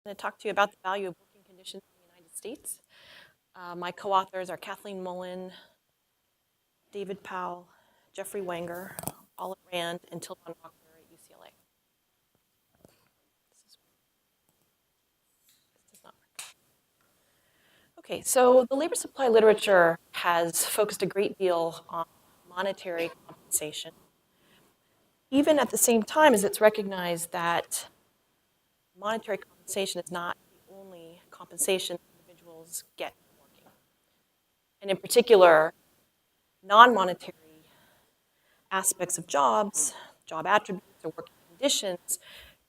I'm going to talk to you about the value of working conditions in the United States. My co-authors are Kathleen Mullen, David Powell, Jeffrey Wenger, Olive Rand, and Tilman Walker at UCLA. This does not work. Okay, so the labor supply literature has focused a great deal on monetary compensation, even at the same time as it's recognized that monetary compensation is not the only compensation individuals get from working. And in particular, non-monetary aspects of jobs, job attributes, or working conditions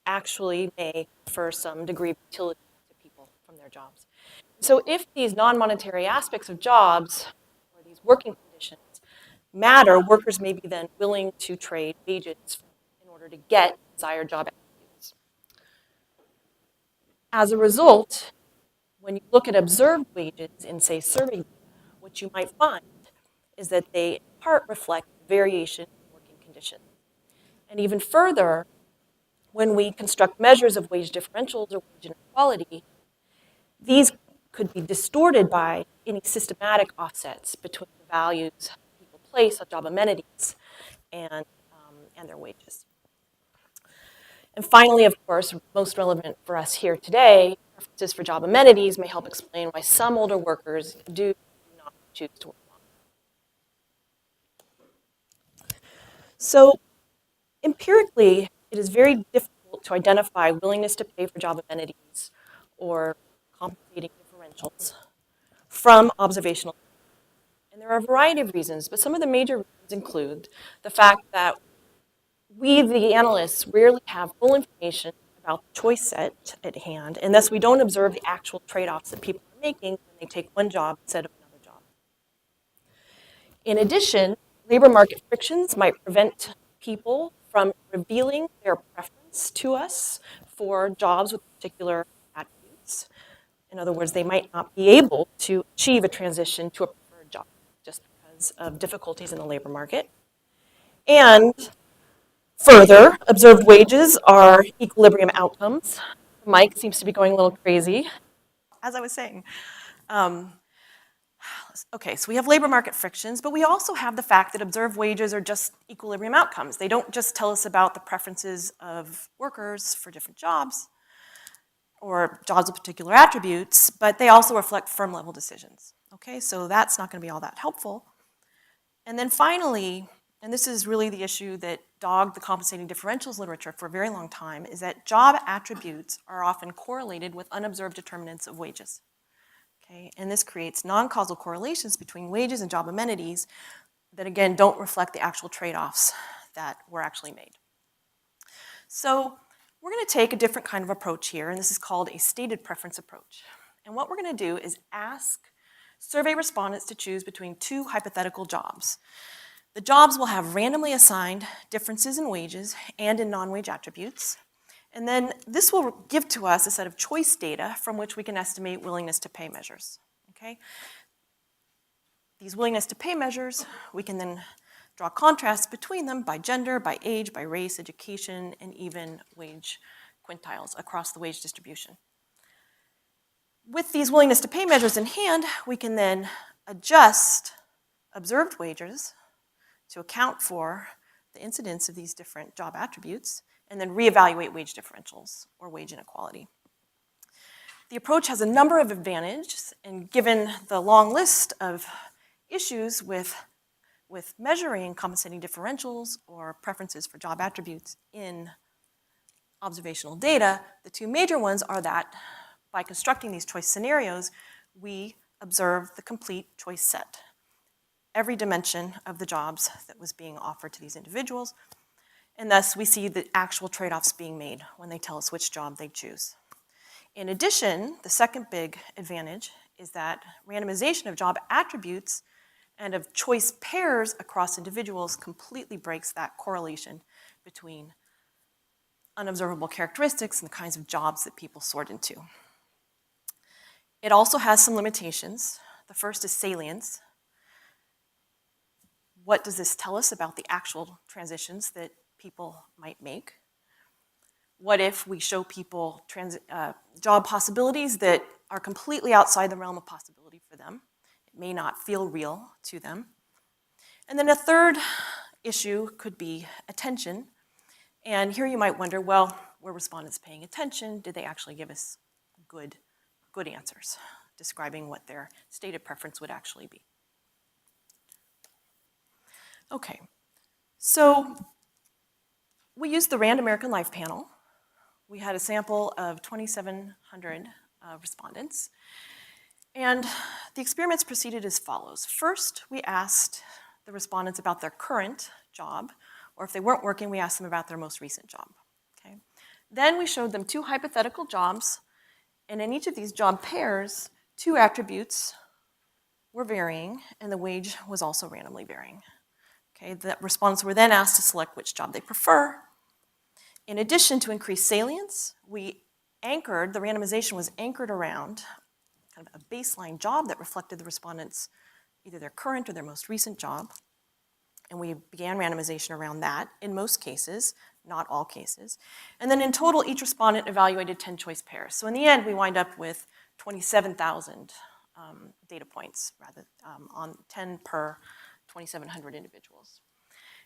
actually may confer some degree of utility to people from their jobs. So if these non-monetary aspects of jobs or these working conditions matter, workers may be then willing to trade wages in order to get desired job attributes. As a result, when you look at observed wages in, say, survey data, what you might find is that they in part reflect variation in working conditions. And even further, when we construct measures of wage differentials or wage inequality, these could be distorted by any systematic offsets between the values people place on job amenities and their wages. And finally, of course, most relevant for us here today, preferences for job amenities may help explain why some older workers do not choose to work longer. So empirically, it is very difficult to identify willingness to pay for job amenities or compensating differentials from observational. And there are a variety of reasons, but some of the major reasons include the fact that we, the analysts, rarely have full information about the choice set at hand, and thus we don't observe the actual trade-offs that people are making when they take one job instead of another job. In addition, labor market frictions might prevent people from revealing their preference to us for jobs with particular attributes. In other words, they might not be able to achieve a transition to a preferred job just because of difficulties in the labor market. And further, observed wages are equilibrium outcomes. Mike seems to be going a little crazy. As I was saying, okay, so we have labor market frictions, but we also have the fact that observed wages are just equilibrium outcomes. They don't just tell us about the preferences of workers for different jobs or jobs with particular attributes, but they also reflect firm level decisions. Okay, so that's not going to be all that helpful. And then finally, and this is really the issue that dogged the compensating differentials literature for a very long time, is that job attributes are often correlated with unobserved determinants of wages. Okay, and this creates non-causal correlations between wages and job amenities that, again, don't reflect the actual trade-offs that were actually made. So we're going to take a different kind of approach here, and this is called a stated preference approach. And what we're going to do is ask survey respondents to choose between two hypothetical jobs. The jobs will have randomly assigned differences in wages and in non-wage attributes. And then this will give to us a set of choice data from which we can estimate willingness to pay measures. Okay? These willingness to pay measures, we can then draw contrasts between them by gender, by age, by race, education, and even wage quintiles across the wage distribution. With these willingness to pay measures in hand, we can then adjust observed wages to account for the incidence of these different job attributes, and then reevaluate wage differentials or wage inequality. The approach has a number of advantages, and given the long list of issues with measuring compensating differentials or preferences for job attributes in observational data, the two major ones are that by constructing these choice scenarios, we observe the complete choice set, every dimension of the jobs that was being offered to these individuals, and thus we see the actual trade-offs being made when they tell us which job they choose. In addition, the second big advantage is that randomization of job attributes and of choice pairs across individuals completely breaks that correlation between unobservable characteristics and the kinds of jobs that people sort into. It also has some limitations. The first is salience. What does this tell us about the actual transitions that people might make? What if we show people job possibilities that are completely outside the realm of possibility for them? It may not feel real to them. And then a third issue could be attention. And here you might wonder, well, were respondents paying attention? Did they actually give us good answers, describing what their stated preference would actually be? Okay, so we used the Rand American Life panel. We had a sample of 2,700 respondents. And the experiments proceeded as follows. First, we asked the respondents about their current job, or if they weren't working, we asked them about their most recent job. Okay? Then we showed them 2 hypothetical jobs, and in each of these job pairs, 2 attributes were varying, and the wage was also randomly varying. Okay? The respondents were then asked to select which job they prefer. In addition to increased salience, the randomization was anchored around kind of a baseline job that reflected the respondents' either their current or their most recent job. And we began randomization around that in most cases, not all cases. And then in total, each respondent evaluated 10 choice pairs. So in the end, we wind up with 27,000 data points, on 10 per 2,700 individuals.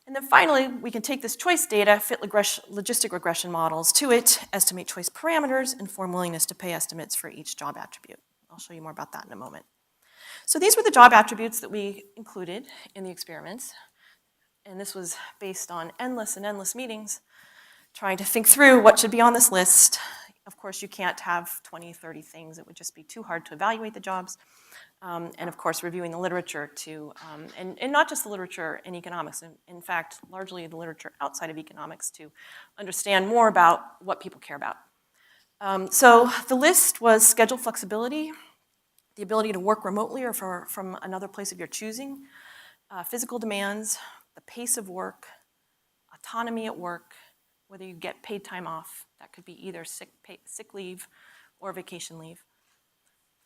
And then finally, we can take this choice data, fit logistic regression models to it, estimate choice parameters, and form willingness to pay estimates for each job attribute. I'll show you more about that in a moment. So these were the job attributes that we included in the experiments. And this was based on endless and endless meetings, trying to think through what should be on this list. Of course, you can't have 20, 30 things. It would just be too hard to evaluate the jobs. And of course, reviewing the literature and not just the literature in economics, in fact, largely the literature outside of economics to understand more about what people care about. So the list was schedule flexibility, the ability to work remotely or from another place of your choosing, physical demands, the pace of work, autonomy at work, whether you get paid time off, that could be either sick leave or vacation leave.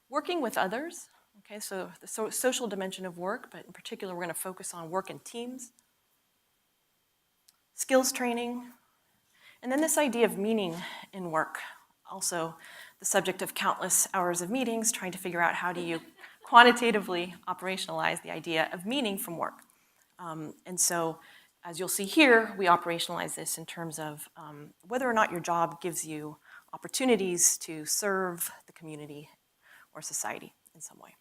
Working with others, okay, so the social dimension of work, but in particular we're going to focus on work in teams. Skills training, and then this idea of meaning in work. Also the subject of countless hours of meetings, trying to figure out how do you quantitatively operationalize the idea of meaning from work. And so, as you'll see here, we operationalize this in terms of whether or not your job gives you opportunities to serve the community or society in some way.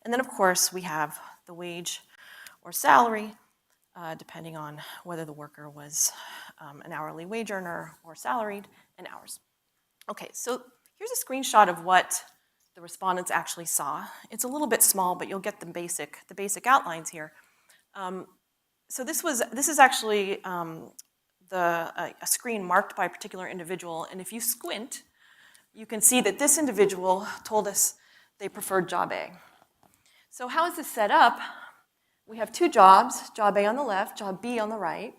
And then, of course, we have the wage or salary, depending on whether the worker was an hourly wage earner or salaried, and hours. Okay, so here's a screenshot of what the respondents actually saw. It's a little bit small, but you'll get the basic outlines here. So this is actually a screen marked by a particular individual, and if you squint, you can see that this individual told us they preferred job A. So how is this set up? We have 2 jobs, job A on the left, job B on the right,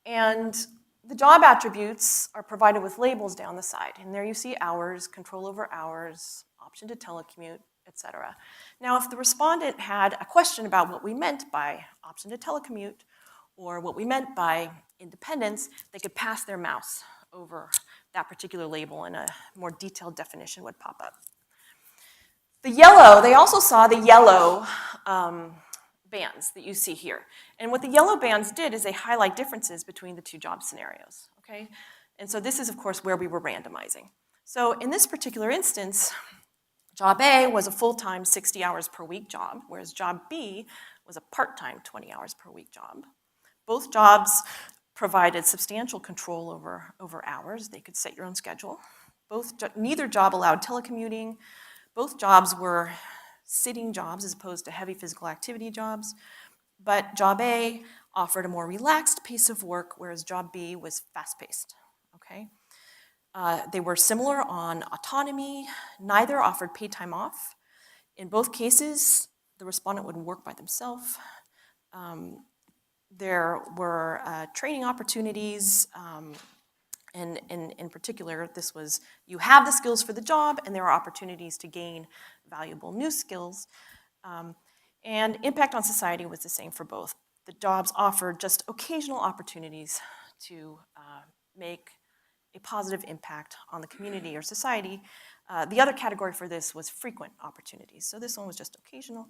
and the job attributes are provided with labels down the side, and there you see hours, control over hours, option to telecommute, etc. Now, if the respondent had a question about what we meant by option to telecommute or what we meant by independence, they could pass their mouse over that particular label and a more detailed definition would pop up. They also saw the yellow bands that you see here. And what the yellow bands did is they highlight differences between the 2 job scenarios, okay? And so this is, of course, where we were randomizing. So in this particular instance, job A was a full-time 60 hours per week job, whereas job B was a part-time 20 hours per week job. Both jobs provided substantial control over hours. They could set your own schedule. Neither job allowed telecommuting. Both jobs were sitting jobs as opposed to heavy physical activity jobs. But job A offered a more relaxed pace of work, whereas job B was fast-paced, okay? They were similar on autonomy. Neither offered paid time off. In both cases, the respondent would work by themselves. There were training opportunities, and in particular, this was you have the skills for the job, and there are opportunities to gain valuable new skills. And impact on society was the same for both. The jobs offered just occasional opportunities to make a positive impact on the community or society. The other category for this was frequent opportunities. So this one was just occasional.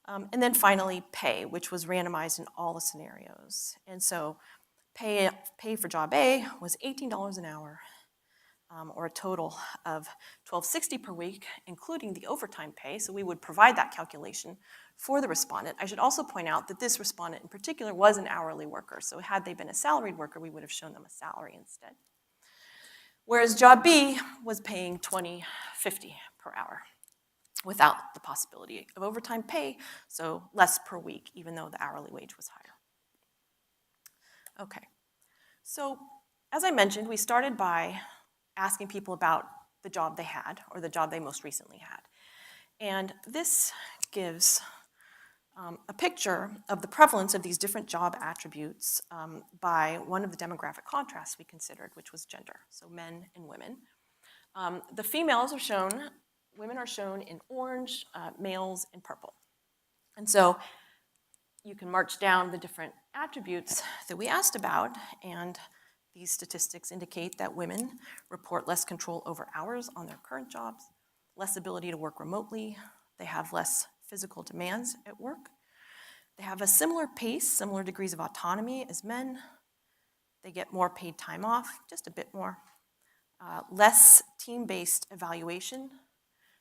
And then finally, pay, which was randomized in all the scenarios. And so pay for job A was $18 an hour, or a total of $12.60 per week, including the overtime pay. So we would provide that calculation for the respondent. I should also point out that this respondent in particular was an hourly worker. So had they been a salaried worker, we would have shown them a salary instead. Whereas job B was paying $20.50 per hour without the possibility of overtime pay, so less per week, even though the hourly wage was higher. Okay, so as I mentioned, we started by asking people about the job they had, or the job they most recently had. And this gives a picture of the prevalence of these different job attributes by one of the demographic contrasts we considered, which was gender, so men and women. The females are shown, women are shown in orange, males in purple. And so you can march down the different attributes that we asked about, and these statistics indicate that women report less control over hours on their current jobs, less ability to work remotely, they have less physical demands at work, they have a similar pace, similar degrees of autonomy as men, they get more paid time off, just a bit more, less team-based evaluation.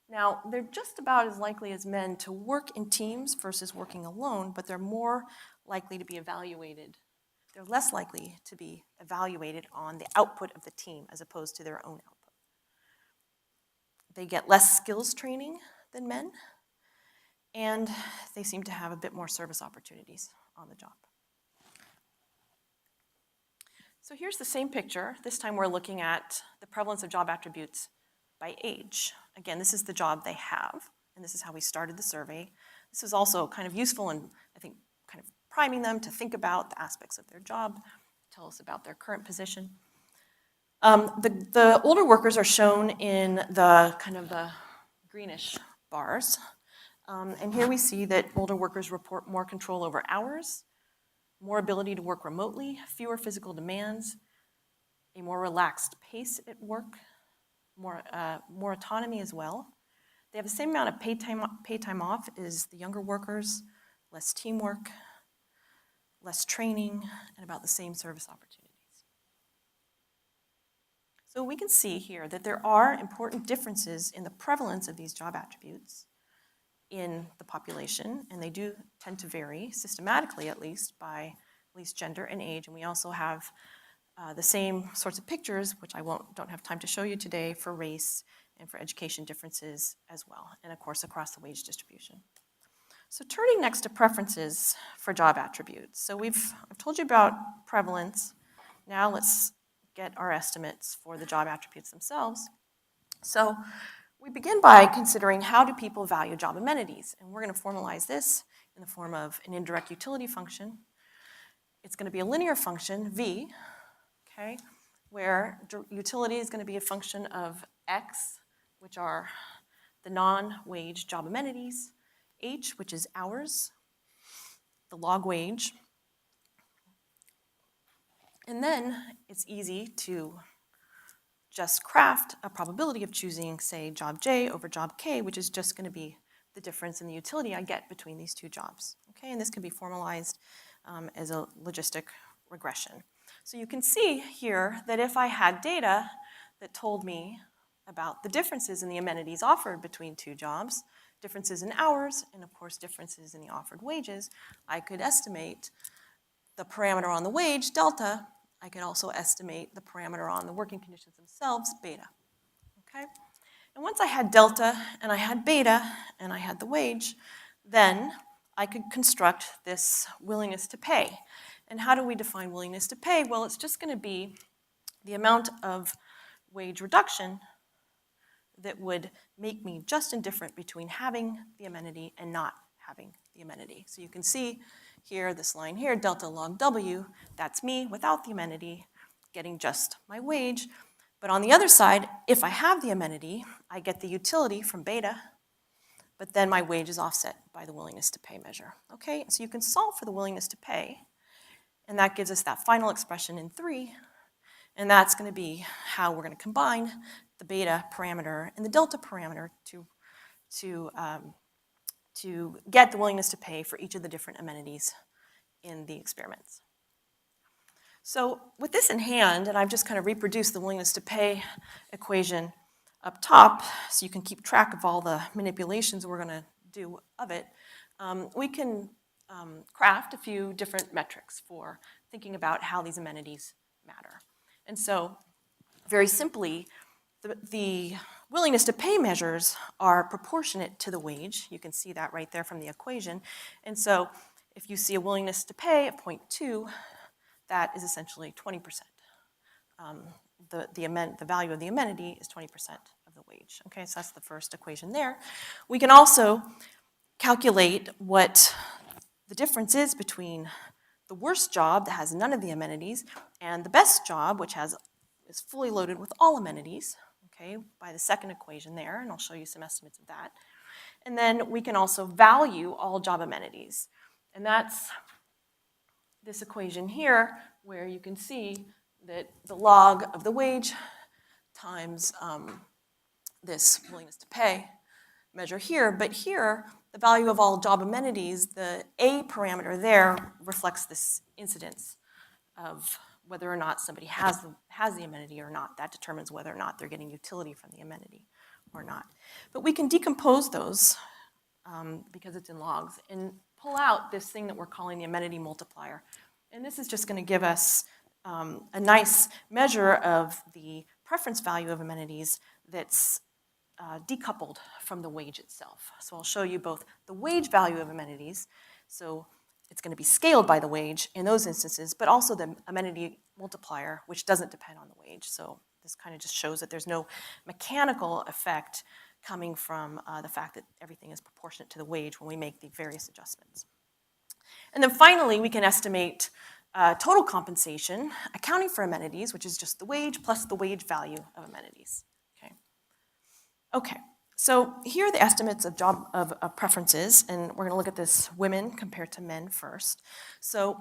Now, they're just about as likely as men to work in teams versus working alone, but they're more likely to be evaluated. They're less likely to be evaluated on the output of the team as opposed to their own output. They get less skills training than men, and they seem to have a bit more service opportunities on the job. So here's the same picture. This time we're looking at the prevalence of job attributes by age. Again, this is the job they have, and this is how we started the survey. This is also kind of useful in, I think, kind of priming them to think about the aspects of their job, tell us about their current position. The older workers are shown in the kind of the greenish bars. And here we see that older workers report more control over hours, more ability to work remotely, fewer physical demands, a more relaxed pace at work, more autonomy as well. They have the same amount of paid time off as the younger workers, less teamwork, less training, and about the same service opportunities. So we can see here that there are important differences in the prevalence of these job attributes in the population, and they do tend to vary, systematically at least, by at least gender and age, and we also have the same sorts of pictures, which I don't have time to show you today, for race and for education differences as well, and of course across the wage distribution. So turning next to preferences for job attributes. So I've told you about prevalence. Now let's get our estimates for the job attributes themselves. So we begin by considering how do people value job amenities, and we're going to formalize this in the form of an indirect utility function. It's going to be a linear function, v, okay, where utility is going to be a function of x, which are the non-wage job amenities, h, which is hours, the log wage, and then it's easy to just craft a probability of choosing, say, job J over job K, which is just going to be the difference in the utility I get between these two jobs. Okay, and this can be formalized as a logistic regression. So you can see here that if I had data that told me about the differences in the amenities offered between two jobs, differences in hours, and of course differences in the offered wages, I could estimate the parameter on the wage, delta. I could also estimate the parameter on the working conditions themselves, beta. Okay? And once I had delta, and I had beta, and I had the wage, then I could construct this willingness to pay. And how do we define willingness to pay? Well, it's just going to be the amount of wage reduction that would make me just indifferent between having the amenity and not having the amenity. So you can see here, this line here, delta log W, that's me without the amenity, getting just my wage. But on the other side, if I have the amenity, I get the utility from beta, but then my wage is offset by the willingness to pay measure. Okay, so you can solve for the willingness to pay, and that gives us that final expression in 3. And that's going to be how we're going to combine the beta parameter and the delta parameter to get the willingness to pay for each of the different amenities in the experiments. So with this in hand, and I've just kind of reproduced the willingness to pay equation up top so you can keep track of all the manipulations we're going to do of it, we can craft a few different metrics for thinking about how these amenities matter. And so very simply, the willingness to pay measures are proportionate to the wage. You can see that right there from the equation. And so if you see a willingness to pay of 0.2, that is essentially 20%. The value of the amenity is 20% of the wage. Okay, so that's the first equation there. We can also calculate what the difference is between the worst job that has none of the amenities and the best job, which is fully loaded with all amenities, okay, by the second equation there, and I'll show you some estimates of that. And then we can also value all job amenities. And that's this equation here, where you can see that the log of the wage times this willingness to pay measure here. But here, the value of all job amenities, the A parameter there reflects this incidence of whether or not somebody has the amenity or not. That determines whether or not they're getting utility from the amenity or not. But we can decompose those because it's in logs and pull out this thing that we're calling the amenity multiplier. And this is just going to give us a nice measure of the preference value of amenities that's decoupled from the wage itself. So I'll show you both the wage value of amenities, so it's going to be scaled by the wage in those instances, but also the amenity multiplier, which doesn't depend on the wage. So this kind of just shows that there's no mechanical effect coming from the fact that everything is proportionate to the wage when we make the various adjustments. And then finally, we can estimate total compensation, accounting for amenities, which is just the wage plus the wage value of amenities. Okay, so here are the estimates of job of preferences, and we're going to look at this women compared to men first. So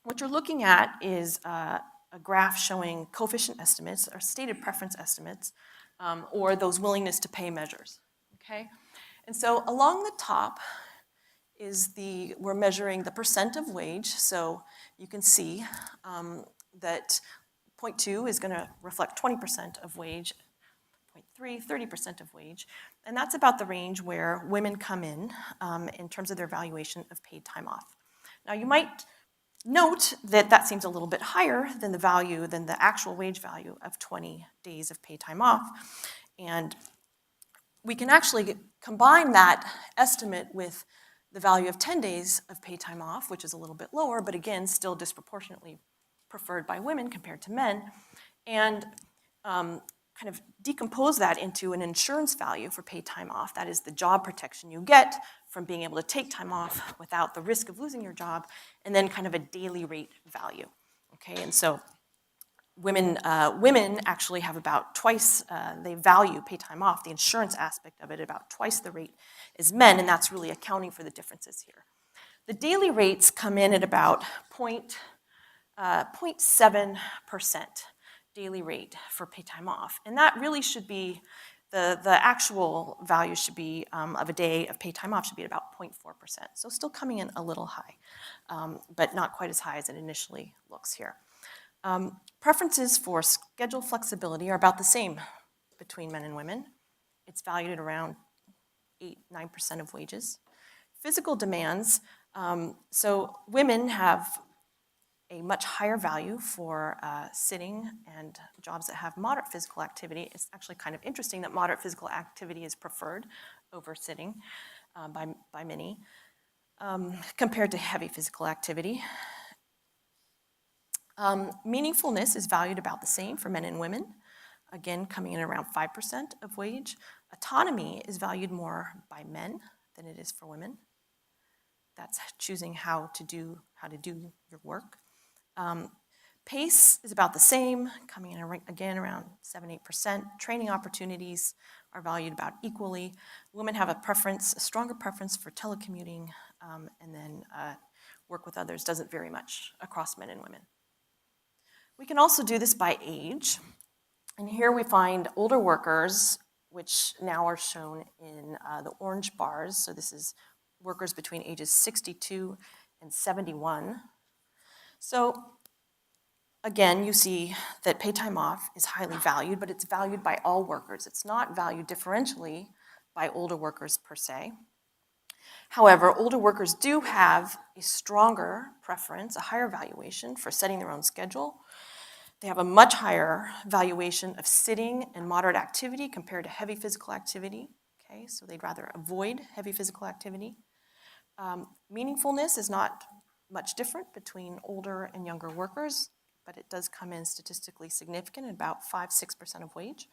what you're looking at is a graph showing coefficient estimates or stated preference estimates, or those willingness to pay measures. Okay, and so along the top is we're measuring the percent of wage. So you can see that 0.2 is going to reflect 20% of wage. 0.3, 30% of wage, and that's about the range where women come in terms of their valuation of paid time off. Now you might note that that seems a little bit higher than the actual wage value of 20 days of paid time off, and we can actually combine that estimate with the value of 10 days of paid time off, which is a little bit lower, but again, still disproportionately preferred by women compared to men, and kind of decompose that into an insurance value for paid time off. That is the job protection you get from being able to take time off without the risk of losing your job, and then kind of a daily rate value. Okay, and so women actually have about twice, they value paid time off, the insurance aspect of it, about twice the rate as men, and that's really accounting for the differences here. The daily rates come in at about 0.7% daily rate for paid time off. And that really should be, the actual value should be, of a day of paid time off should be at about 0.4%. So still coming in a little high, but not quite as high as it initially looks here. Preferences for schedule flexibility are about the same between men and women. It's valued at around 8-9% of wages. Physical demands, so women have a much higher value for sitting and jobs that have moderate physical activity. It's actually kind of interesting that moderate physical activity is preferred over sitting by many compared to heavy physical activity. Meaningfulness is valued about the same for men and women, again coming in around 5% of wage. Autonomy is valued more by men than it is for women. That's choosing how to do your work. Pace is about the same, coming in again around 7-8%. Training opportunities are valued about equally. Women have a stronger preference for telecommuting, and then work with others doesn't vary much across men and women. We can also do this by age. And here we find older workers, which now are shown in the orange bars. So this is workers between ages 62 and 71. So again, you see that paid time off is highly valued, but it's valued by all workers. It's not valued differentially by older workers per se. However, older workers do have a stronger preference, a higher valuation for setting their own schedule. They have a much higher valuation of sitting and moderate activity compared to heavy physical activity. Okay, so they'd rather avoid heavy physical activity. Meaningfulness is not much different between older and younger workers, but it does come in statistically significant at about 5–6% of wage.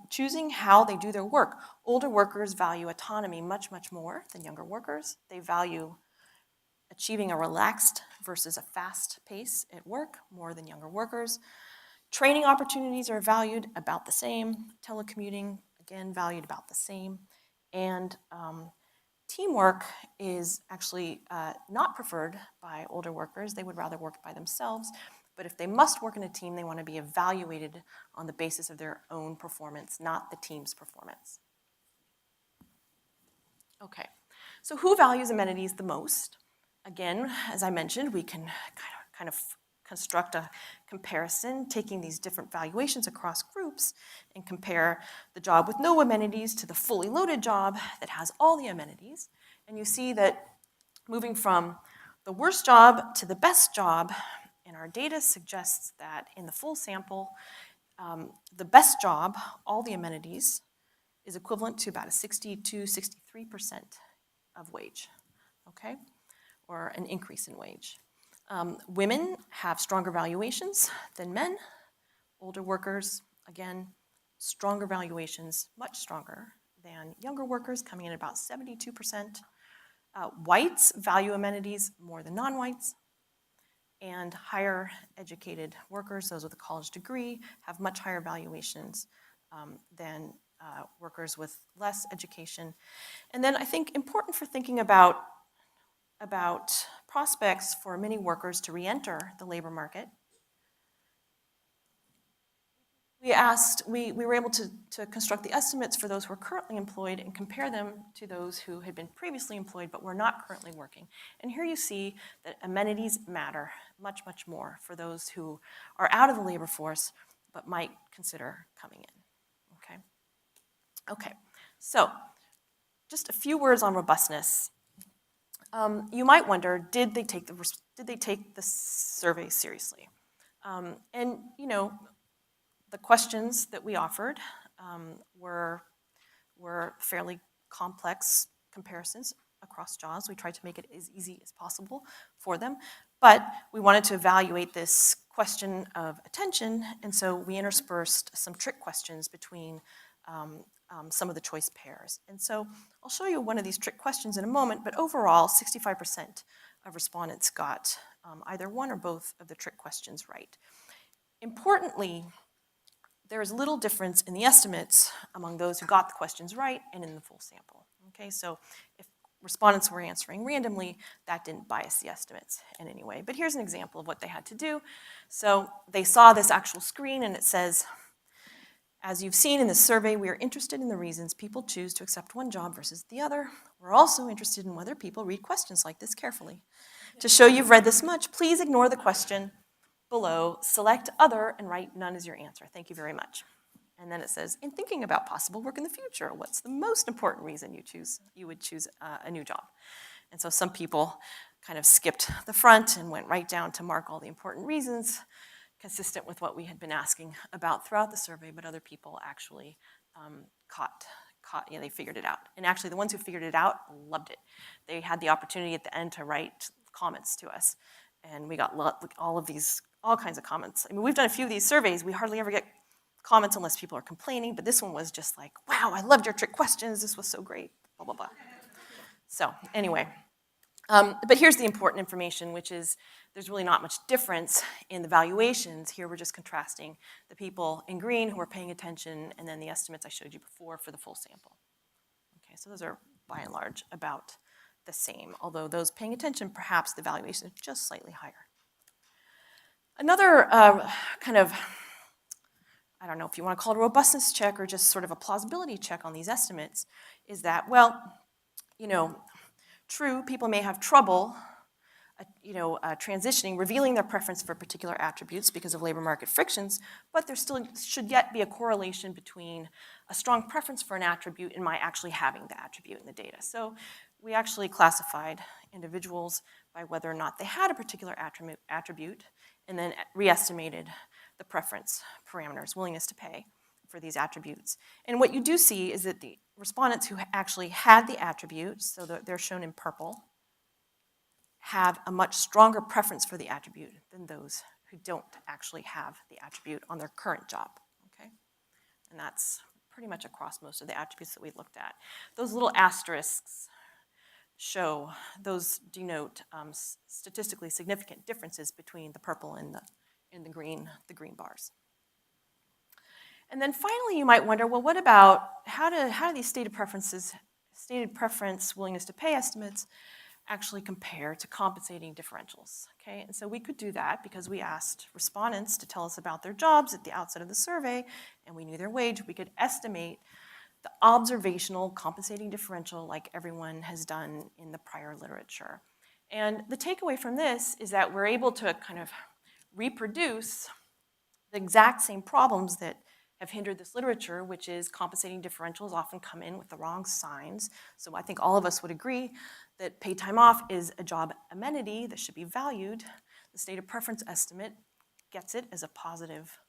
Choosing how they do their work. Older workers value autonomy much, much more than younger workers. They value achieving a relaxed versus a fast pace at work more than younger workers. Training opportunities are valued about the same. Telecommuting, again, valued about the same. And teamwork is actually not preferred by older workers. They would rather work by themselves. But if they must work in a team, they want to be evaluated on the basis of their own performance, not the team's performance. Okay, so who values amenities the most? Again, as I mentioned, we can kind of construct a comparison, taking these different valuations across groups and compare the job with no amenities to the fully loaded job that has all the amenities. And you see that moving from the worst job to the best job in our data suggests that in the full sample, the best job, all the amenities, is equivalent to about a 62–63% of wage, okay? Or an increase in wage. Women have stronger valuations than men. Older workers, again, stronger valuations, much stronger than younger workers, coming in at about 72%. Whites value amenities more than non-whites. And higher educated workers, those with a college degree, have much higher valuations than workers with less education. And then I think important for thinking about prospects for many workers to re-enter the labor market. We were able to construct the estimates for those who are currently employed and compare them to those who had been previously employed but were not currently working. And here you see that amenities matter much, much more for those who are out of the labor force but might consider coming in, okay? Okay, so just a few words on robustness. You might wonder, did they take the survey seriously? And you know, the questions that we offered were fairly complex comparisons across jobs. We tried to make it as easy as possible for them, but we wanted to evaluate this question of attention, and so we interspersed some trick questions between some of the choice pairs. And so I'll show you one of these trick questions in a moment, but overall, 65% of respondents got either one or both of the trick questions right. Importantly, there is little difference in the estimates among those who got the questions right and in the full sample. Okay, so if respondents were answering randomly, that didn't bias the estimates in any way. But here's an example of what they had to do. So they saw this actual screen and it says, as you've seen in this survey, we are interested in the reasons people choose to accept one job versus the other. We're also interested in whether people read questions like this carefully. To show you've read this much, please ignore the question below, select other, and write none as your answer. Thank you very much. And then it says, in thinking about possible work in the future, what's the most important reason you would choose a new job? And so some people kind of skipped the front and went right down to mark all the important reasons, consistent with what we had been asking about throughout the survey, but other people actually they figured it out. And actually the ones who figured it out loved it. They had the opportunity at the end to write comments to us. And we got all kinds of comments. I mean, we've done a few of these surveys. We hardly ever get comments unless people are complaining, but this one was just like, wow, I loved your trick questions. This was so great, blah, blah, blah. So anyway, but here's the important information, which is there's really not much difference in the valuations. Here we're just contrasting the people in green who are paying attention and then the estimates I showed you before for the full sample. Okay, so those are by and large about the same, although those paying attention, perhaps the valuation is just slightly higher. Another kind of, I don't know if you want to call it a robustness check or just sort of a plausibility check on these estimates, is that, well, you know, true, people may have trouble transitioning, revealing their preference for particular attributes because of labor market frictions, but there still should yet be a correlation between a strong preference for an attribute and my actually having the attribute in the data. So we actually classified individuals by whether or not they had a particular attribute and then re-estimated the preference parameters, willingness to pay for these attributes. And what you do see is that the respondents who actually had the attribute, so they're shown in purple, have a much stronger preference for the attribute than those who don't actually have the attribute on their current job, okay? And that's pretty much across most of the attributes that we looked at. Those little asterisks show, those denote statistically significant differences between the purple and the green bars. And then finally, you might wonder, well, what about, how do these stated preference, willingness to pay estimates actually compare to compensating differentials, okay? And so we could do that because we asked respondents to tell us about their jobs at the outset of the survey, and we knew their wage. We could estimate the observational compensating differential like everyone has done in the prior literature. And the takeaway from this is that we're able to kind of reproduce the exact same problems that have hindered this literature, which is compensating differentials often come in with the wrong signs. So I think all of us would agree that paid time off is a job amenity that should be valued. The stated preference estimate gets it as a positive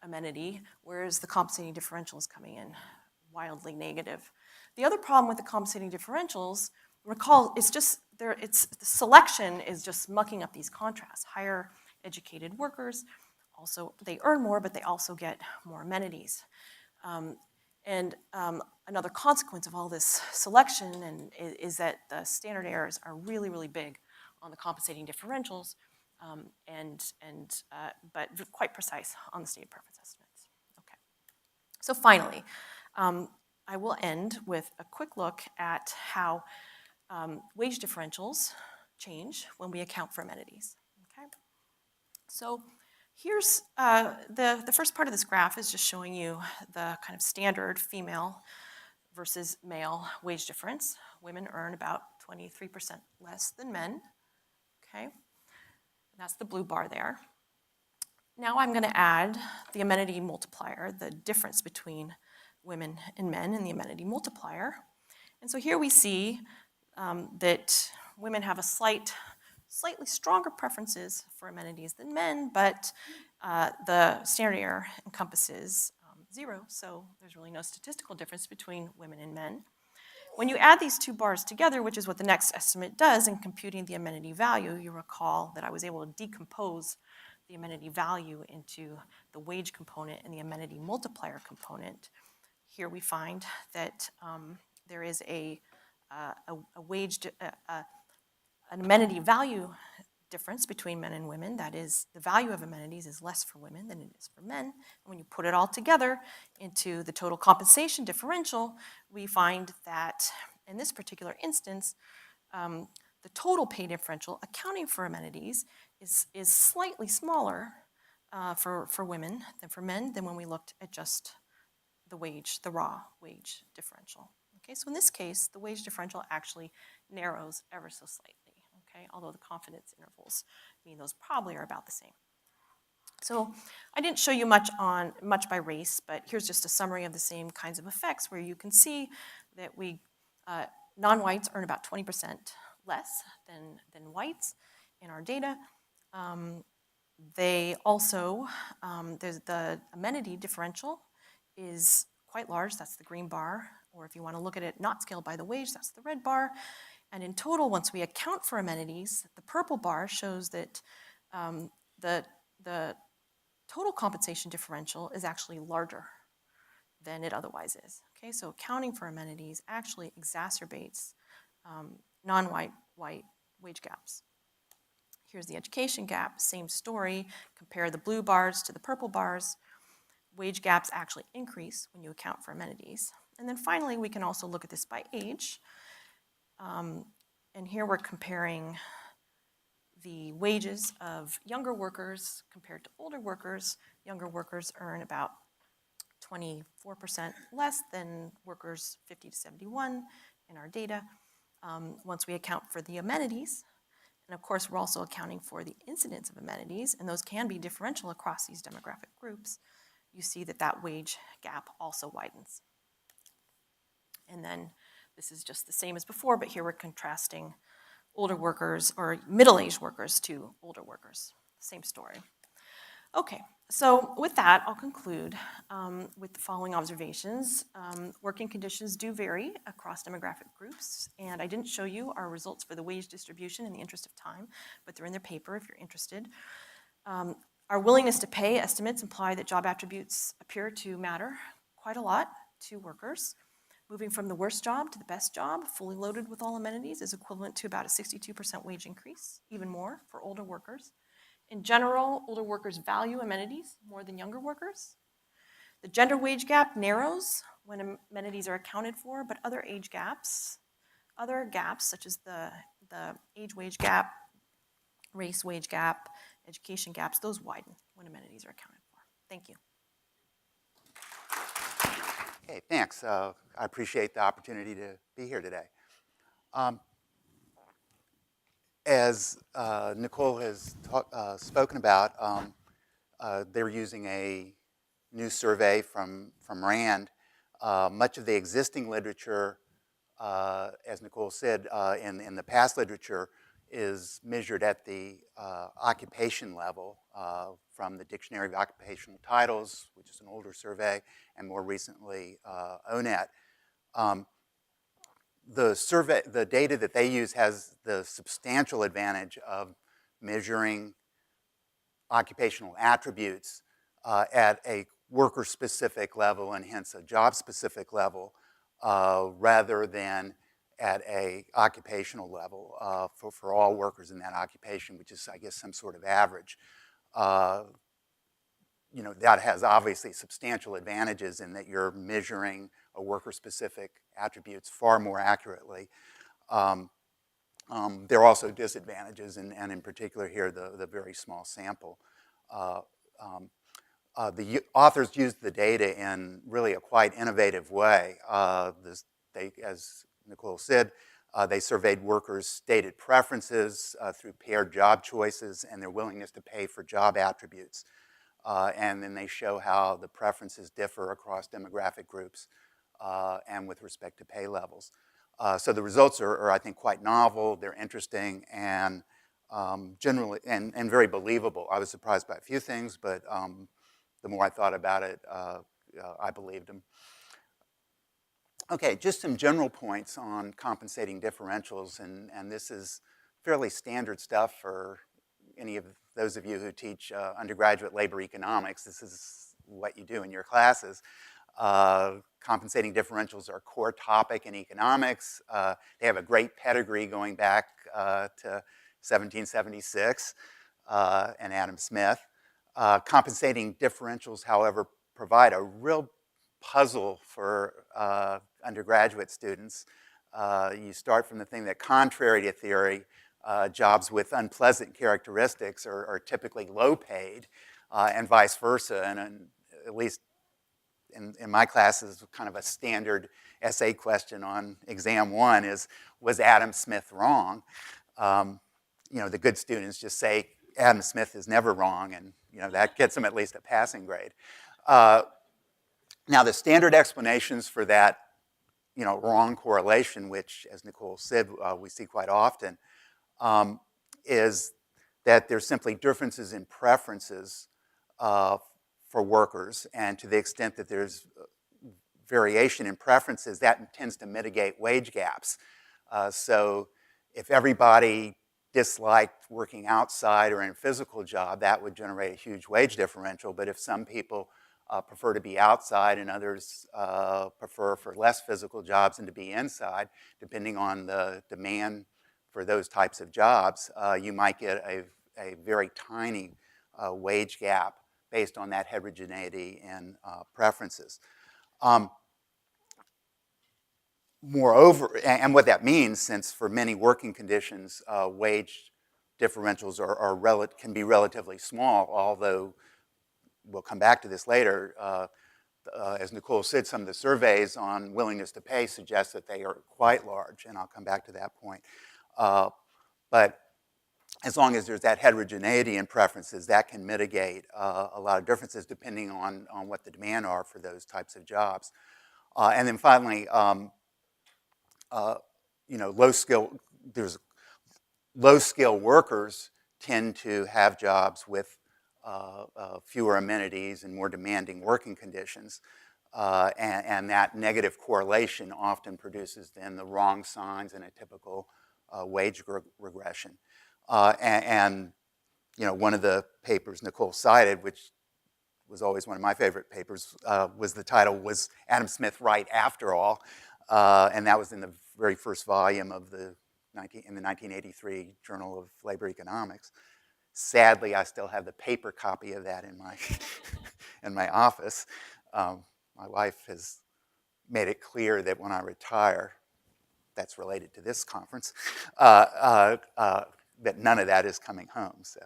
amenity, whereas the compensating differential is coming in wildly negative. The other problem with the compensating differentials, recall, it's just the selection is just mucking up these contrasts. Higher educated workers, also, they earn more, but they also get more amenities. Another consequence of all this selection is that the standard errors are really, really big on the compensating differentials, but quite precise on the stated preference estimates. Okay. So finally, I will end with a quick look at how wage differentials change when we account for amenities. Okay. So here's the first part of this graph is just showing you the kind of standard female versus male wage difference. Women earn about 23% less than men, okay? And that's the blue bar there. Now I'm gonna add the amenity multiplier, the difference between women and men in the amenity multiplier. And so here we see that women have a slightly stronger preferences for amenities than men, but the standard error encompasses 0, so there's really no statistical difference between women and men. When you add these two bars together, which is what the next estimate does in computing the amenity value, you recall that I was able to decompose the amenity value into the wage component and the amenity multiplier component. Here we find that there is an amenity value difference between men and women. That is, the value of amenities is less for women than it is for men. And when you put it all together into the total compensation differential, we find that in this particular instance, the total pay differential accounting for amenities is slightly smaller for women than for men than when we looked at just the raw wage differential. Okay, so in this case, the wage differential actually narrows ever so slightly. Okay, although the confidence intervals mean those probably are about the same. So I didn't show you much by race, but here's just a summary of the same kinds of effects where you can see that non-whites earn about 20% less than whites in our data. They also, the amenity differential is quite large, that's the green bar, or if you want to look at it not scaled by the wage, that's the red bar. And in total, once we account for amenities, the purple bar shows that the total compensation differential is actually larger than it otherwise is. Okay, so accounting for amenities actually exacerbates non-white wage gaps. Here's the education gap, same story. Compare the blue bars to the purple bars. Wage gaps actually increase when you account for amenities. And then finally, we can also look at this by age. And here we're comparing the wages of younger workers compared to older workers. Younger workers earn about 24% less than workers 50 to 71 in our data. Once we account for the amenities, and of course we're also accounting for the incidence of amenities, and those can be differential across these demographic groups, you see that that wage gap also widens. And then this is just the same as before, but here we're contrasting older workers or middle-aged workers to older workers. Same story. Okay, so with that, I'll conclude with the following observations. Working conditions do vary across demographic groups, and I didn't show you our results for the wage distribution in the interest of time, but they're in their paper if you're interested. Our willingness to pay estimates imply that job attributes appear to matter quite a lot to workers. Moving from the worst job to the best job, fully loaded with all amenities, is equivalent to about a 62% wage increase, even more for older workers. In general, older workers value amenities more than younger workers. The gender wage gap narrows when amenities are accounted for, but other gaps such as the age wage gap, race wage gap, education gaps, those widen when amenities are accounted for. Thank you. Okay, thanks. I appreciate the opportunity to be here today. As Nicole has spoken about, they're using a new survey from RAND. Much of the existing literature, as Nicole said, in the past literature, is measured at the occupation level from the Dictionary of Occupational Titles, which is an older survey, and more recently ONET. The data that they use has the substantial advantage of measuring occupational attributes at a worker-specific level and hence a job-specific level rather than at a occupational level for all workers in that occupation, which is, I guess, some sort of average. You know, that has obviously substantial advantages in that you're measuring a worker-specific attributes far more accurately. There are also disadvantages, and in particular here, the very small sample. The authors used the data in really a quite innovative way. As Nicole said, they surveyed workers' stated preferences through paired job choices and their willingness to pay for job attributes. And then they show how the preferences differ across demographic groups and with respect to pay levels. So the results are, I think, quite novel. They're interesting and generally and very believable. I was surprised by a few things, but the more I thought about it, I believed them. Okay, just some general points on compensating differentials, and this is fairly standard stuff for any of those of you who teach undergraduate labor economics. This is what you do in your classes. Compensating differentials are a core topic in economics. They have a great pedigree going back to 1776 and Adam Smith. Compensating differentials, however, provide a real puzzle for undergraduate students. You start from the thing that, contrary to theory, jobs with unpleasant characteristics are typically low paid, and vice versa. And at least in my classes, kind of a standard essay question on exam one is, was Adam Smith wrong? You know, the good students just say, Adam Smith is never wrong, and you know, that gets them at least a passing grade. Now, the standard explanations for that, you know, wrong correlation, which, as Nicole said, we see quite often, is that there's simply differences in preferences for workers, and to the extent that there's variation in preferences, that tends to mitigate wage gaps. So if everybody disliked working outside or in a physical job, that would generate a huge wage differential. But if some people prefer to be outside and others prefer for less physical jobs and to be inside, depending on the demand for those types of jobs, you might get a very tiny wage gap based on that heterogeneity in preferences. Moreover, and what that means, since for many working conditions, wage differentials can be relatively small, although we'll come back to this later. As Nicole said, some of the surveys on willingness to pay suggest that they are quite large, and I'll come back to that point. But as long as there's that heterogeneity in preferences, that can mitigate a lot of differences depending on what the demand are for those types of jobs. And then finally, low skill workers tend to have jobs with fewer amenities and more demanding working conditions. And that negative correlation often produces then the wrong signs in a typical wage regression. And one of the papers Nicole cited, which was always one of my favorite papers, the title was Adam Smith Right After All, and that was in the very first volume of the 1983 Journal of Labor Economics. Sadly, I still have the paper copy of that in my in my office. My wife has made it clear that when I retire, that's related to this conference, that none of that is coming home. So,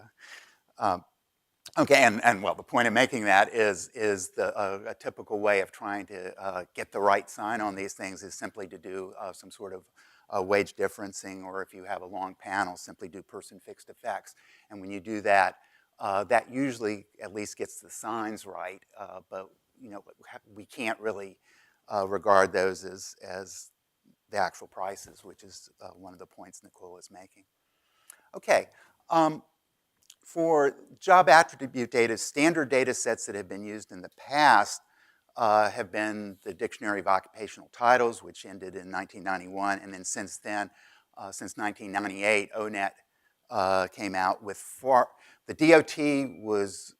okay, and well, the point of making that is a typical way of trying to get the right sign on these things is simply to do some sort of wage differencing, or if you have a long panel, simply do person fixed effects. And when you do that, that usually at least gets the signs right, but we can't really regard those as the actual prices, which is one of the points Nicole is making. Okay, for job attribute data, standard data sets that have been used in the past have been the Dictionary of Occupational Titles, which ended in 1991, and then since 1998, ONET came out with the DOT was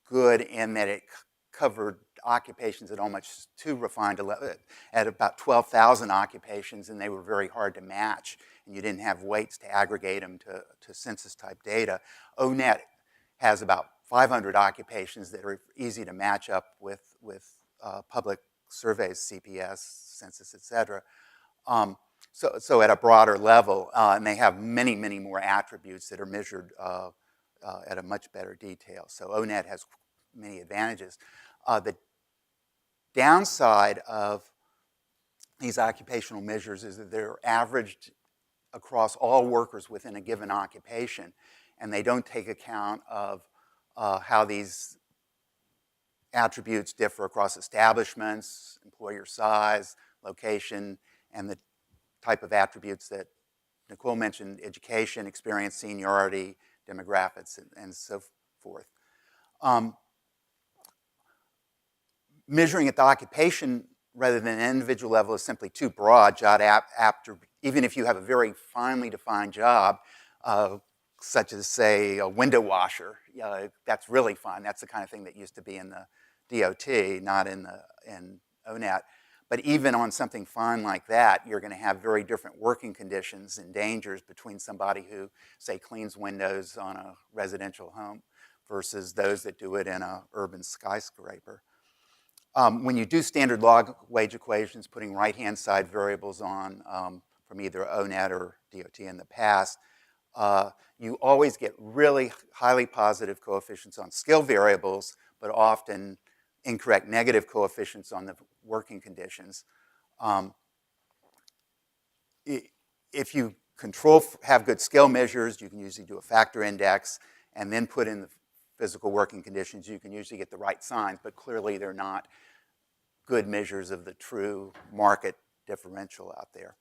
good in that it covered occupations at almost too refined a level, at about 12,000 occupations, and they were very hard to match, and you didn't have weights to aggregate them to census-type data. ONET has about 500 occupations that are easy to match up with public surveys, CPS, census, et cetera. So at a broader level, and they have many, many more attributes that are measured at a much better detail. So ONET has many advantages. The downside of these occupational measures is that they're averaged across all workers within a given occupation, and they don't take account of how these attributes differ across establishments, employer size, location, and the type of attributes that Nicole mentioned: education, experience, seniority, demographics, and so forth. Measuring at the occupation rather than an individual level is simply too broad. Even if you have a very finely defined job, such as, say, a window washer, that's really fine. That's the kind of thing that used to be in the DOT, not in ONET. But even on something fine like that, you're going to have very different working conditions and dangers between somebody who, say, cleans windows on a residential home versus those that do it in an urban skyscraper. When you do standard log wage equations, putting right-hand side variables on from either ONET or DOT in the past, you always get really highly positive coefficients on skill variables, but often incorrect negative coefficients on the working conditions. If you have good skill measures, you can usually do a factor index and then put in the physical working conditions. You can usually get the right signs, but clearly they're not good measures of the true market differential out there.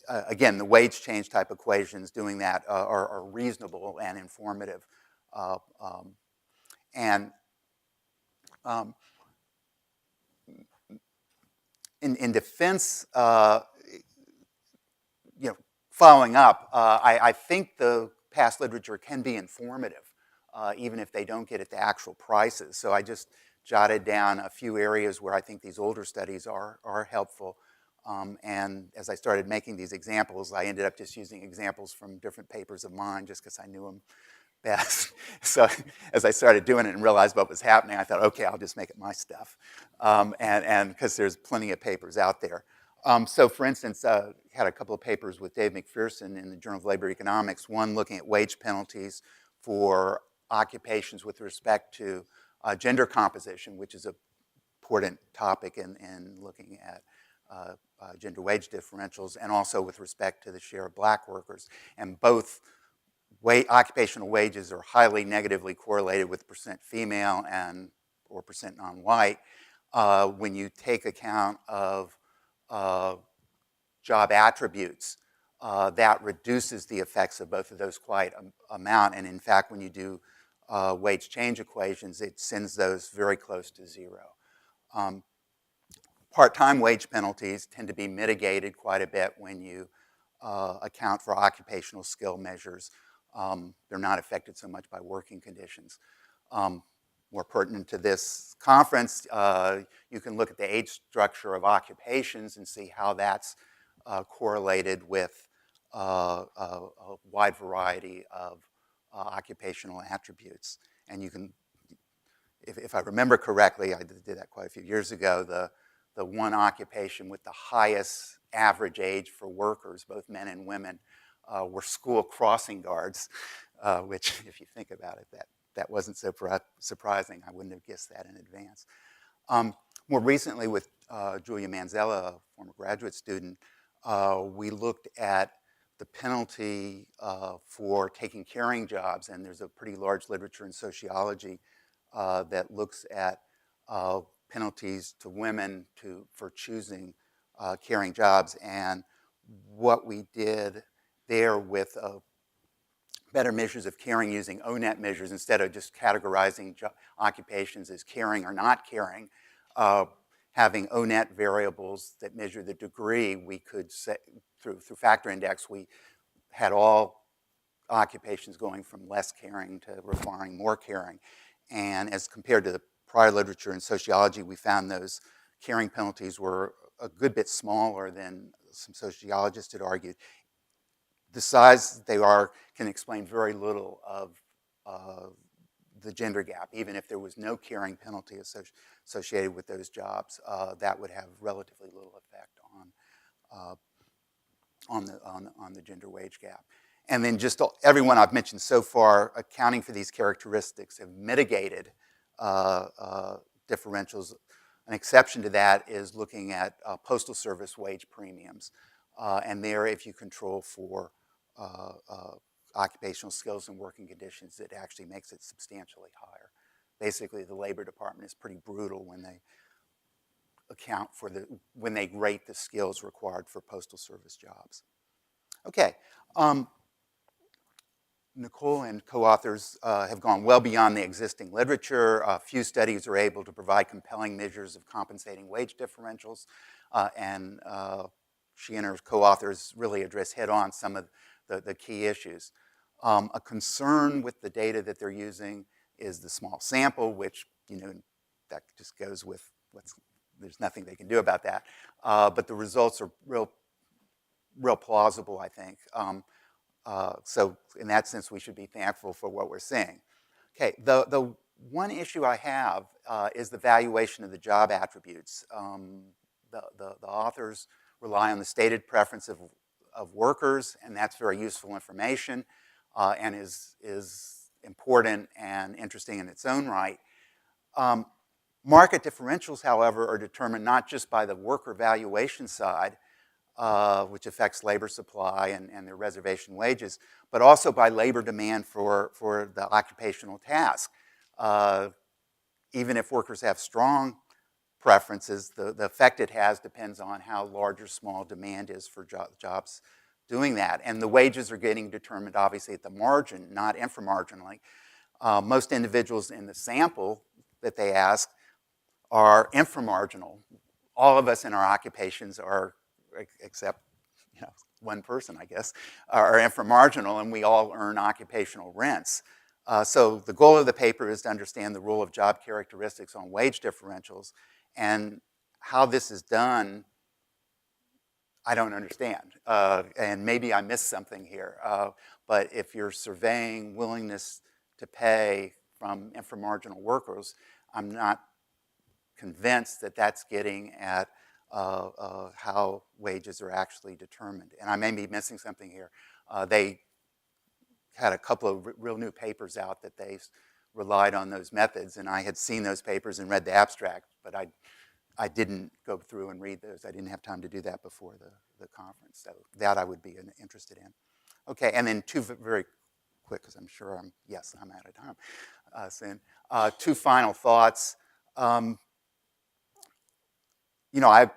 Again, the wage change type equations doing that are reasonable and informative. In defense, following up, I think the past literature can be informative, even if they don't get at the actual prices. So I just jotted down a few areas where I think these older studies are helpful. And as I started making these examples, I ended up just using examples from different papers of mine just because I knew them best. So as I started doing it and realized what was happening, I thought, okay, I'll just make it my stuff. And because there's plenty of papers out there. So for instance, had a couple of papers with Dave McPherson in the Journal of Labor Economics, one looking at wage penalties for occupations with respect to gender composition, which is an important topic in looking at gender wage differentials, and also with respect to the share of black workers. And both occupational wages are highly negatively correlated with percent female and or percent non-white when you take account of job attributes. That reduces the effects of both of those quite amount, and in fact, when you do wage change equations, it sends those very close to zero. Part-time wage penalties tend to be mitigated quite a bit when you account for occupational skill measures. They're not affected so much by working conditions. More pertinent to this conference, you can look at the age structure of occupations and see how that's correlated with a wide variety of occupational attributes. And you can, if I remember correctly, I did that quite a few years ago, the one occupation with the highest average age for workers, both men and women, were school crossing guards, which, if you think about it, that wasn't so surprising. I wouldn't have guessed that in advance. More recently, with Julia Manzella, a former graduate student, we looked at the penalty for taking caring jobs, and there's a pretty large literature in sociology that looks at penalties to women for choosing caring jobs. And what we did there with better measures of caring using ONET measures instead of just categorizing occupations as caring or not caring, having ONET variables that measure the degree, we could say, through factor index, we had all occupations going from less caring to requiring more caring. And as compared to the prior literature in sociology, we found those caring penalties were a good bit smaller than some sociologists had argued. The size they are can explain very little of the gender gap. Even if there was no caring penalty associated with those jobs, that would have relatively little effect on the gender wage gap. And then just everyone I've mentioned so far, accounting for these characteristics, have mitigated differentials. An exception to that is looking at postal service wage premiums. And there, if you control for occupational skills and working conditions, it actually makes it substantially higher. Basically, the Labor Department is pretty brutal when they account for when they rate the skills required for postal service jobs. Okay. Nicole and co-authors have gone well beyond the existing literature. Few studies are able to provide compelling measures of compensating wage differentials, and she and her co-authors really address head-on some of the key issues. A concern with the data that they're using is the small sample, which, that just goes with there's nothing they can do about that. But the results are real plausible, I think. So in that sense, we should be thankful for what we're seeing. Okay, the one issue I have is the valuation of the job attributes. The authors rely on the stated preference of workers, and that's very useful information and is important and interesting in its own right. Market differentials, however, are determined not just by the worker valuation side, which affects labor supply and their reservation wages, but also by labor demand for the occupational task. Even if workers have strong preferences, the effect it has depends on how large or small demand is for jobs doing that. And the wages are getting determined, obviously, at the margin, not inframarginally. Most individuals in the sample that they ask are inframarginal. All of us in our occupations are, except one person, I guess, are inframarginal, and we all earn occupational rents. So the goal of the paper is to understand the role of job characteristics on wage differentials, and how this is done, I don't understand. And maybe I missed something here. But if you're surveying willingness to pay from inframarginal workers, I'm not convinced that that's getting at how wages are actually determined. And I may be missing something here. They had a couple of real new papers out that they relied on those methods, and I had seen those papers and read the abstract, but I didn't go through and read those. I didn't have time to do that before the conference, so that I would be interested in. Okay, and then two very quick, because I'm sure I'm out of time soon. Two final thoughts. You know,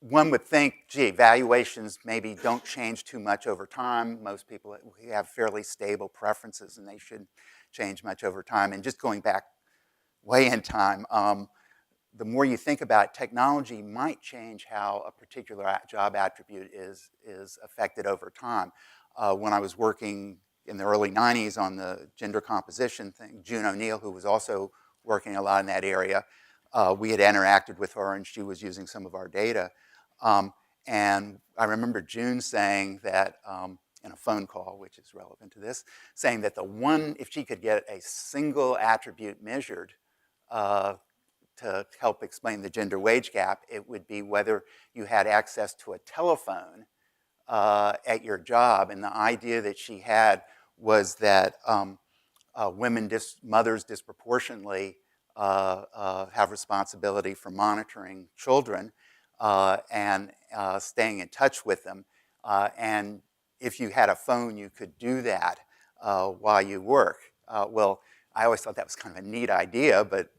one would think, gee, valuations maybe don't change too much over time. Most people have fairly stable preferences, and they shouldn't change much over time. And just going back way in time, the more you think about it, technology might change how a particular job attribute is affected over time. When I was working in the early 90s on the gender composition thing, June O'Neill, who was also working a lot in that area, we had interacted with her, and she was using some of our data. And I remember June saying that, in a phone call, which is relevant to this, saying that if she could get a single attribute measured to help explain the gender wage gap, it would be whether you had access to a telephone at your job. And the idea that she had was that mothers disproportionately have responsibility for monitoring children and staying in touch with them. And if you had a phone, you could do that while you work. Well, I always thought that was kind of a neat idea, but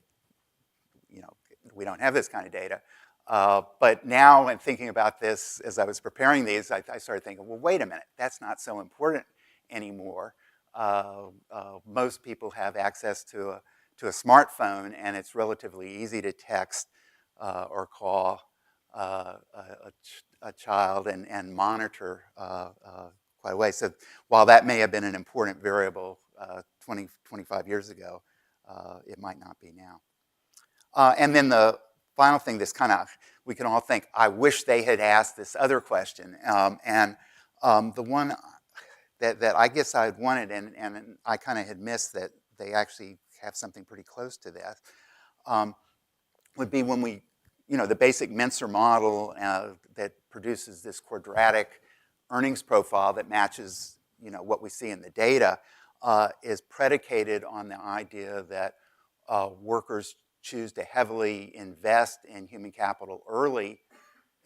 you know, we don't have this kind of data. But now, in thinking about this, as I was preparing these, I started thinking, well, wait a minute, that's not so important anymore. Most people have access to a smartphone, and it's relatively easy to text or call a child and monitor quite a way. So while that may have been an important variable 25 years ago, it might not be now. And then the final thing, we can all think, I wish they had asked this other question. And the one that I guess I had wanted, and I kind of had missed that they actually have something pretty close to that, would be when the basic Mincer model that produces this quadratic earnings profile that matches, what we see in the data, is predicated on the idea that workers choose to heavily invest in human capital early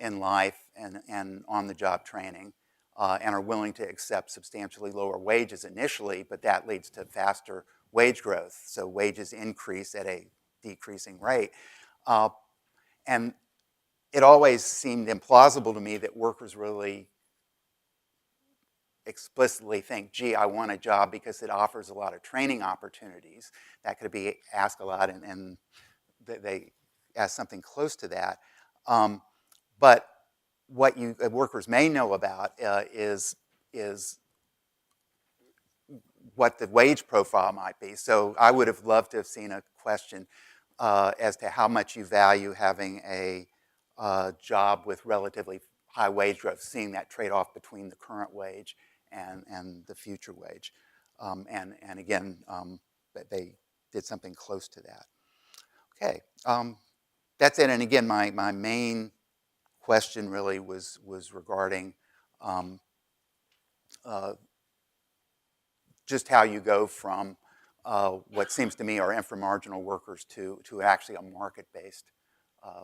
in life and on-the-job training, and are willing to accept substantially lower wages initially, but that leads to faster wage growth. So wages increase at a decreasing rate. And it always seemed implausible to me that workers really explicitly think, gee, I want a job because it offers a lot of training opportunities. That could be asked a lot, and they ask something close to that. But what workers may know about is what the wage profile might be. So I would have loved to have seen a question as to how much you value having a job with relatively high wage growth, seeing that trade-off between the current wage and the future wage. And again, they did something close to that. Okay, that's it. And again, my main question really was regarding just how you go from what seems to me are inframarginal workers to actually a market-based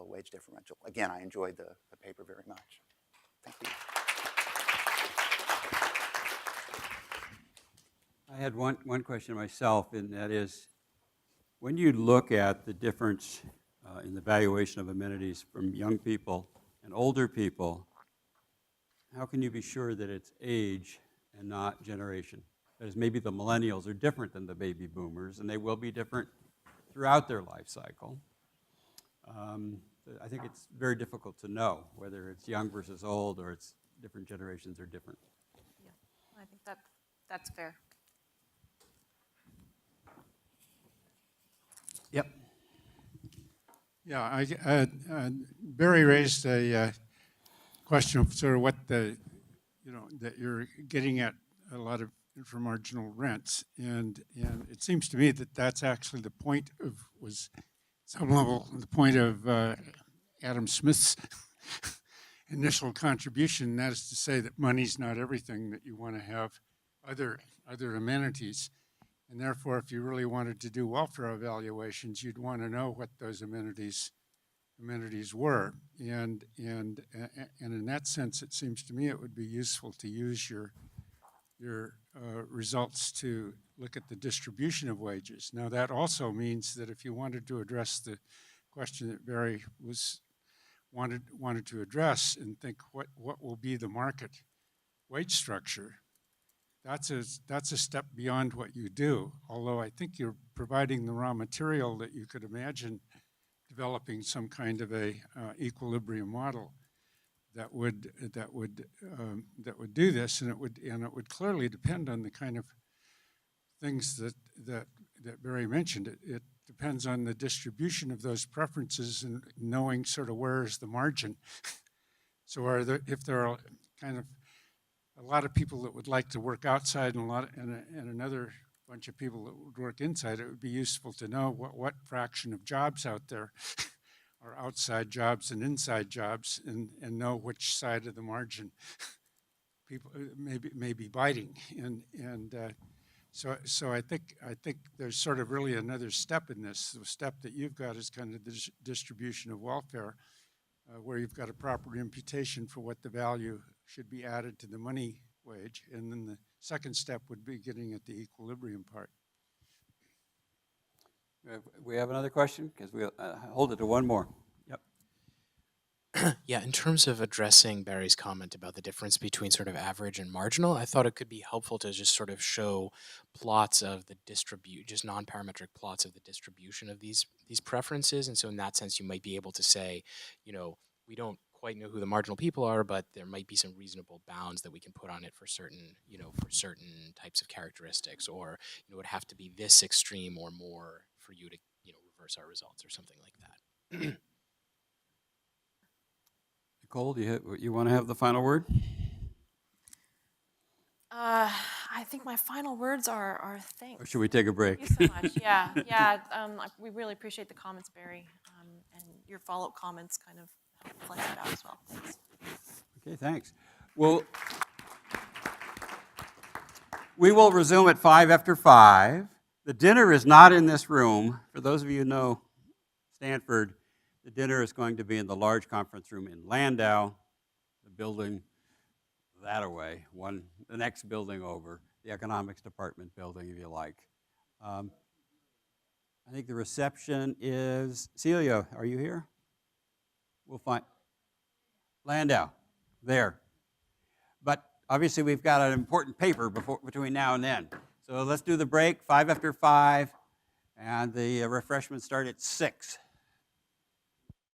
wage differential. Again, I enjoyed the paper very much. Thank you. I had one question myself, and that is, when you look at the difference in the valuation of amenities from young people and older people, how can you be sure that it's age and not generation? That is, maybe the millennials are different than the baby boomers, and they will be different throughout their life cycle. I think it's very difficult to know whether it's young versus old, or it's different generations are different. Yeah, I think that's fair. Yep. Yeah, Barry raised a question of sort of what that you're getting at a lot of inframarginal rents, and it seems to me that that's actually the point of, was some level, the point of Adam Smith's initial contribution, and that is to say that money's not everything, that you want to have other amenities. And therefore, if you really wanted to do welfare evaluations, you'd want to know what those amenities were. And in that sense, it seems to me it would be useful to use your results to look at the distribution of wages. Now, that also means that if you wanted to address the question that Barry wanted to address and think what will be the market wage structure, that's a step beyond what you do. Although I think you're providing the raw material that you could imagine developing some kind of a equilibrium model that would do this, and it would clearly depend on the kind of things that Barry mentioned. It depends on the distribution of those preferences and knowing sort of where is the margin. So if there are kind of a lot of people that would like to work outside and another bunch of people that would work inside, it would be useful to know what fraction of jobs out there are outside jobs and inside jobs, and know which side of the margin people may be biting. So I think there's sort of really another step in this. The step that you've got is kind of the distribution of welfare, where you've got a proper imputation for what the value should be added to the money wage. And then the second step would be getting at the equilibrium part. We have another question? Because we'll hold it to one more. Yep. Yeah, in terms of addressing Barry's comment about the difference between sort of average and marginal, I thought it could be helpful to just sort of show plots of the just non-parametric plots of the distribution of these preferences. And so in that sense, you might be able to say, we don't quite know who the marginal people are, but there might be some reasonable bounds that we can put on it for certain, for certain types of characteristics, or, it would have to be this extreme or more for you to, reverse our results or something like that. Nicole, do you want to have the final word? I think my final words are thanks. Or should we take a break? Thank you so much. Yeah. We really appreciate the comments, Barry, and your follow-up comments kind of help flesh it out as well. Thanks. Okay, thanks. Well, we will resume at 5 after 5. The dinner is not in this room. For those of you who know Stanford, the dinner is going to be in the large conference room in Landau, the building that away, the next building over, the economics department building, if you like. I think the reception is, Celia, are you here? We'll find, Landau, there. But obviously we've got an important paper between now and then. So let's do the break, 5 after 5, and the refreshments start at 6.